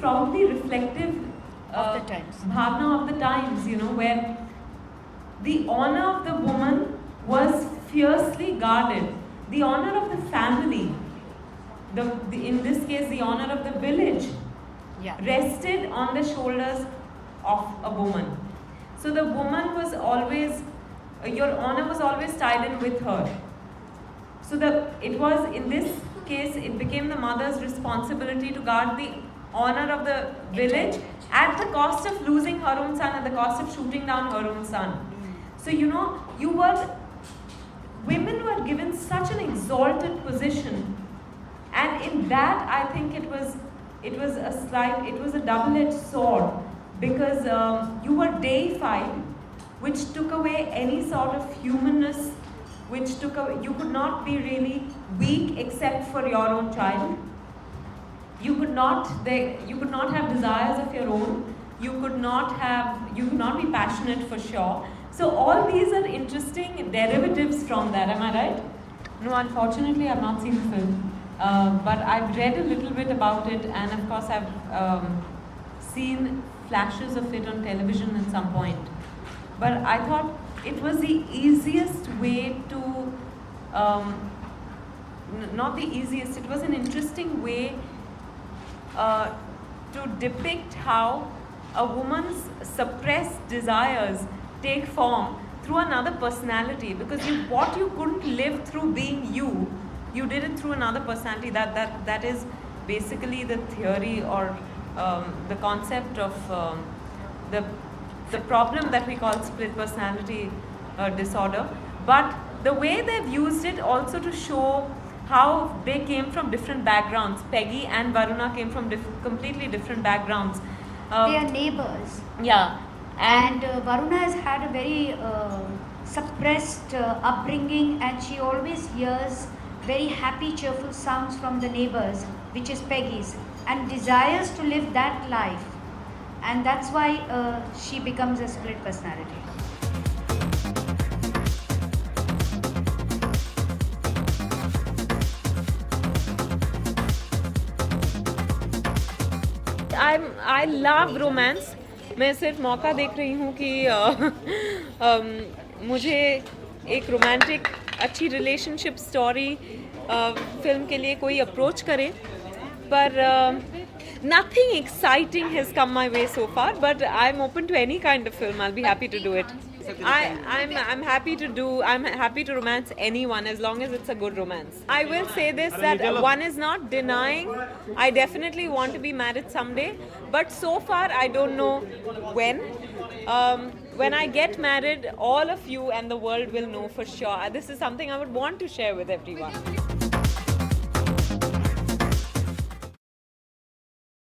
probably reflective of the times. bhavna of the times, you know, where the honor of the woman was fiercely guarded. The honor of the family, in this case, the honor of the village, rested on the shoulders of a woman. So the woman was always, your honor was always tied in with her. So it was, in this case, it became the mother's responsibility to guard the honor of the village at the cost of losing her own son, at the cost of shooting down her own son. So, you know, women were given such an exalted position, and in that I think it was a double-edged sword, because you were deified, which took away any sort of humanness, you could not be really weak except for your own child. You could not have desires of your own. You could not be passionate, for sure. So all these are interesting derivatives from that. Am I right? No, unfortunately, I've not seen the film, but I've read a little bit about it, and of course, I've seen flashes of it on television at some point. But I thought it was the easiest way to, not the easiest, it was an interesting way to depict how a woman's suppressed desires take form through another personality, because what you couldn't live through being you did it through another personality. That is basically the theory, or the concept of the problem that we call split personality disorder. But the way they've used it also to show how they came from different backgrounds. Peggy and Varuna came from completely different backgrounds. They are neighbors. Yeah. And Varuna has had a very suppressed upbringing, and she always hears very happy, cheerful sounds from the neighbors, which is Peggy's, and desires to live that life. And that's why she becomes a split personality. I love romance. मैं सिर्फ मौका देख रही हूँ कि मुझे एक romantic अच्छी रिलेशनशिप स्टोरी फिल्म के लिए कोई अप्रोच करे, पर nothing exciting has come my way so far, but I'm open to any kind of film. I'll be happy to do it. I'm happy to romance anyone as long as it's a good romance. I will say this, that one is not denying I definitely want to be married someday, but so far I don't know when. When I get married, all of you and the world will know for sure. This is something I would want to share with everyone.